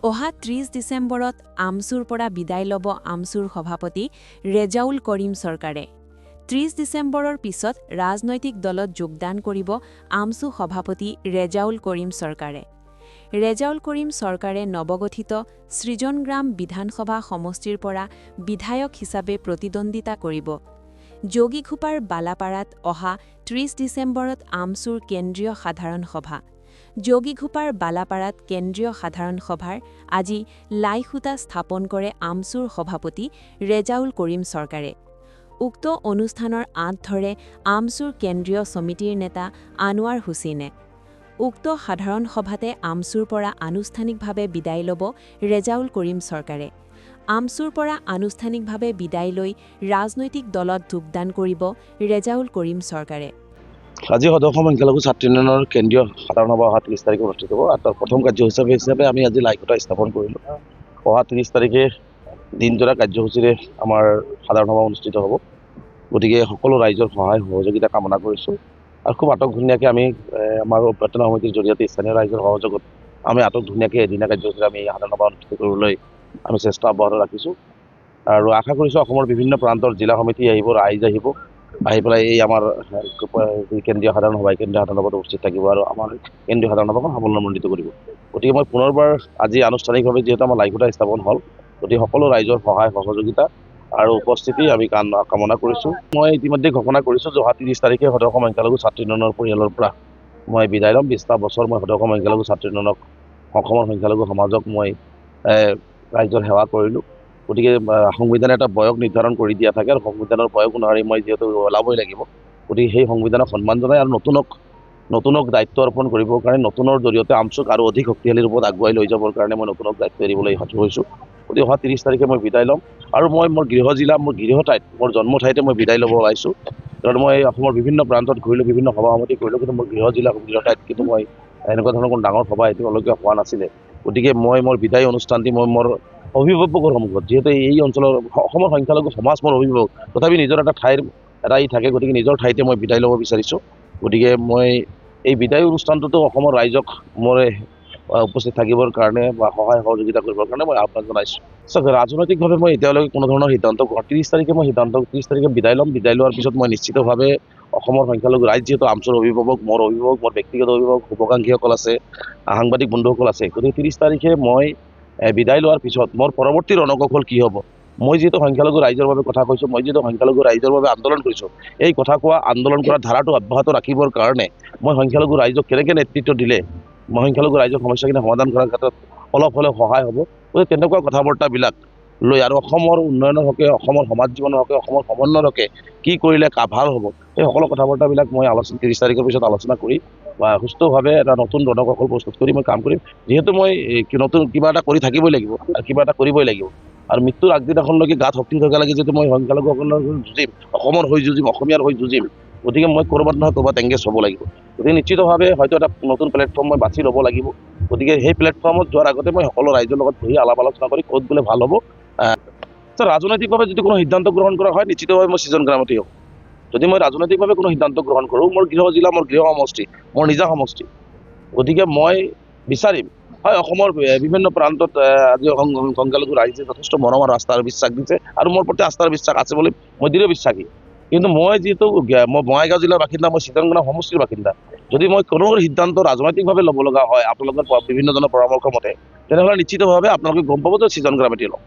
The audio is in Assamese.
অহা ৩০ ডিচেম্বৰত আমছুৰ পৰা বিদায় ল'ব আমছুৰ সভাপতি ৰেজাউল কৰিম চৰকাৰে। ৩০ ডিচেম্বৰৰ পিছত ৰাজনৈতিক দলত যোগদান কৰিব আমছু সভাপতি ৰেজাউল কৰিম চৰকাৰে। ৰেজাউল কৰিম চৰকাৰে নৱগঠিত সৃজনগ্ৰাম বিধানসভা সমষ্টিৰ পৰা বিধায়ক হিচাপে প্ৰতিদ্বন্দ্বিতা কৰিব। যোগীঘোপাৰ বালাপাৰাত অহা ৩০ ডিচেম্বৰত আমছুৰ কেন্দ্ৰীয় সাধাৰণ সভা। যোগীঘোপাৰ বালাপাৰাত কেন্দ্ৰীয় সাধাৰণ সভাৰ আজি লাইখুঁটা স্থাপন কৰে আমছুৰ সভাপতি ৰেজাউল কৰিম চৰকাৰে। উক্ত অনুষ্ঠানৰ আঁত ধৰে আমছুৰ কেন্দ্ৰীয় সমিতিৰ নেতা আনোৱাৰ হুছেইনে। উক্ত সাধাৰণ সভাতে আমছুৰ পৰা আনুষ্ঠানিকভাৱে বিদায় ল'ব ৰেজাউল কৰিম চৰকাৰে। আমছুৰ পৰা আনুষ্ঠানিকভাৱে বিদায় লৈ ৰাজনৈতিক দলত যোগদান কৰিব ৰেজাউল কৰিম চৰকাৰে। আজি সদস্য সংখ্যালঘু ছাত্ৰ ইউনিয়নৰ কেন্দ্ৰীয় সাধাৰণ সভা অহা ৩০ তাৰিখে অনুষ্ঠিত হ'ব আৰু তাৰ প্ৰথম কাৰ্য হিচাপে আমি আজি লাইখুঁটা স্থাপন কৰিলোঁ। অহা ৩০ তাৰিখে দিনজোৰা কাৰ্যসূচীৰে আমাৰ সাধাৰণ সভা অনুষ্ঠিত হ'ব। গতিকে সকলো ৰাইজৰ সহায় সহযোগিতা কামনা কৰিছোঁ আৰু খুব আটকধুনীয়াকৈ আমি আমাৰ অভ্যৰ্থনা সমিতিৰ জৰিয়তে স্থানীয় ৰাইজৰ সহযোগত আমি আটকধুনীয়াকৈ এদিনীয়া কাৰ্যসূচীৰে আমি সাধাৰণ সভা অনুষ্ঠিত কৰিবলৈ আমি চেষ্টা অব্যাহত ৰাখিছোঁ আৰু আশা কৰিছোঁ অসমৰ বিভিন্ন প্ৰান্তৰ জিলা সমিতি আহিব, ৰাইজ আহিব, আহি পেলাই এই আমাৰ কেন্দ্ৰীয় সাধাৰণ সভা সভাত উপস্থিত থাকিব আৰু আমাৰ কেন্দ্ৰীয় সাধাৰণ সভাখন সাফল্যমণ্ডিত কৰিব। গতিকে মই পুনৰবাৰ আজি আনুষ্ঠানিকভাৱে যিহেতু আমাৰ লাইখুঁটা স্থাপন হ'ল, গতিকে সকলো ৰাইজৰ সহায় সহযোগিতা আৰু উপস্থিতি আমি কামনা কৰিছোঁ। মই ইতিমধ্যে ঘোষণা কৰিছোঁ যে অহা ৩০ তাৰিখে সদস্য সংখ্যালঘু ছাত্ৰ ইউনিয়নৰ পৰিয়ালৰ পৰা মই বিদায় ল'ম। ২০টা বছৰ মই সদস্য সংখ্যালঘু ছাত্ৰ ইউনিয়নক অসমৰ সংখ্যালঘু সমাজক মই ৰাইজৰ সেৱা কৰিলোঁ। গতিকে সংবিধানে এটা বয়স নিৰ্ধাৰণ কৰি দিয়া থাকে আৰু সংবিধানৰ বয়স অনুসৰি মই যিহেতু ওলাবই লাগিব, গতিকে সেই সংবিধানক সন্মান জনাই আৰু নতুনক দায়িত্ব অৰ্পণ কৰিবৰ কাৰণে নতুনৰ জৰিয়তে আমছুক আৰু অধিক শক্তিশালী ৰূপত আগুৱাই লৈ যাবৰ কাৰণে মই নতুনক দায়িত্ব এৰিবলৈ সাজু হৈছোঁ। গতিকে অহা ৩০ তাৰিখে মই বিদায় ল'ম আৰু মই মোৰ গৃহ জিলা, মোৰ গৃহ ঠাইত, মোৰ জন্ম ঠাইতে মই বিদায় ল'ব ওলাইছোঁ। কাৰণ মই অসমৰ বিভিন্ন প্ৰান্তত ঘূৰিলোঁ, বিভিন্ন সভা সমিতি কৰিলোঁ, কিন্তু মোৰ গৃহ জিলা, গৃহ ঠাইত কিন্তু মই এনেকুৱা ধৰণৰ কোনো ডাঙৰ সভা এতিয়ালৈকে হোৱা নাছিলে। গতিকে মই মোৰ বিদায় অনুষ্ঠানটি মই মোৰ অভিভাৱকৰ সন্মুখত, যিহেতু এই অঞ্চলৰ অসমৰ সংখ্যালঘু সমাজ মোৰ অভিভাৱক, তথাপি নিজৰ এটা ঠাইৰ এটাই থাকে, গতিকে নিজৰ ঠাইতে মই বিদায় ল'ব বিচাৰিছোঁ। গতিকে মই এই বিদায় অনুষ্ঠানটোতো অসমৰ ৰাইজক মোৰ উপস্থিত থাকিবৰ কাৰণে বা সহায় সহযোগিতা কৰিবৰ কাৰণে মই আহ্বান জনাইছোঁ। ৰাজনৈতিকভাৱে মই এতিয়ালৈকে কোনো ধৰণৰ সিদ্ধান্ত ৩০ তাৰিখে মই ৩০ তাৰিখে বিদায় ল'ম। বিদায় লোৱাৰ পিছত মই নিশ্চিতভাৱে অসমৰ সংখ্যালঘু ৰাইজ, যিহেতু আমছুৰ অভিভাৱক, মোৰ ব্যক্তিগত অভিভাৱক, শুভাকাংক্ষীসকল আছে, সাংবাদিক বন্ধুসকল আছে, গতিকে ৩০ তাৰিখে মই বিদায় লোৱাৰ পিছত মোৰ পৰৱৰ্তী ৰণকৌশল কি হ'ব, মই যিহেতু সংখ্যালঘু ৰাইজৰ বাবে কথা কৈছোঁ, মই যিহেতু সংখ্যালঘু ৰাইজৰ বাবে আন্দোলন কৰিছোঁ, এই কথা কোৱা আন্দোলন কৰাৰ ধাৰাটো অব্যাহত ৰাখিবৰ কাৰণে মই সংখ্যালঘু ৰাইজক কেনেকৈ নেতৃত্ব দিলে মই সংখ্যালঘু ৰাইজৰ সমস্যাখিনি সমাধান কৰাৰ ক্ষেত্ৰত অলপ হ'লেও সহায় হ'ব। গতিকে তেনেকুৱা কথা বাৰ্তাবিলাক লৈ আৰু অসমৰ উন্নয়নৰ হকে, অসমৰ সমাজ জীৱনৰ হকে, অসমৰ সমন্বয়ৰ হকে কি কৰিলে ভাল হ'ব, এই সকলো কথা বাৰ্তাবিলাক মই ৩০ তাৰিখৰ পিছত আলোচনা কৰি বা সুস্থভাৱে এটা নতুন ৰণকৌশল প্ৰস্তুত কৰি মই কাম কৰিম। যিহেতু মই নতুন কিবা এটা কৰি থাকিবই লাগিব আৰু কিবা এটা কৰিবই লাগিব আৰু মৃত্যুৰ আগদিনাখনলৈকে গাত শক্তি থকা লাগে, যিহেতু মই সংখ্যালঘুসকলৰ যুঁজিম, অসমৰ হৈ যুঁজিম, অসমীয়াৰ হৈ যুঁজিম। গতিকে মই ক'ৰবাত নহয় ক'ৰবাত এংগেজ হ'ব লাগিব। গতিকে নিশ্চিতভাৱে হয়তো এটা নতুন প্লেটফৰ্ম মই বাছি ল'ব লাগিব। গতিকে সেই প্লেটফৰ্মত যোৱাৰ আগতে মই সকলো ৰাইজৰ লগত বহি আলাপ আলোচনা কৰি ক'ত গ'লে ভাল হ'ব। ৰাজনৈতিকভাৱে যদি কোনো সিদ্ধান্ত গ্ৰহণ কৰা হয়, নিশ্চিতভাৱে মই সৃজনগ্ৰামতেই হ'ব। যদি মই ৰাজনৈতিকভাৱে কোনো সিদ্ধান্ত গ্ৰহণ কৰোঁ, মোৰ গৃহ জিলা, মোৰ গৃহ সমষ্টি, মোৰ নিজা সমষ্টি, গতিকে মই বিচাৰিম, হয়, অসমৰ বিভিন্ন প্ৰান্তত আজি সংখ্যালঘু ৰাইজে যথেষ্ট মৰম আৰু আস্থা আৰু বিশ্বাস দিছে আৰু মোৰ প্ৰতি আস্থাৰ বিশ্বাস আছে বুলি মই দৃঢ় বিশ্বাসী। কিন্তু মই যিহেতু মই বঙাইগাঁও জিলাৰ বাসিন্দা, মই সৃজনগ্ৰাম সমষ্টিৰ বাসিন্দা, যদি মই কোনো সিদ্ধান্ত ৰাজনৈতিকভাৱে ল'ব লগা হয় আপোনালোকৰ বিভিন্নজনৰ পৰামৰ্শ মতে, তেনেহ'লে নিশ্চিতভাৱে আপোনালোকে গম পাব যে সৃজনগ্ৰামেতেই ল'ম।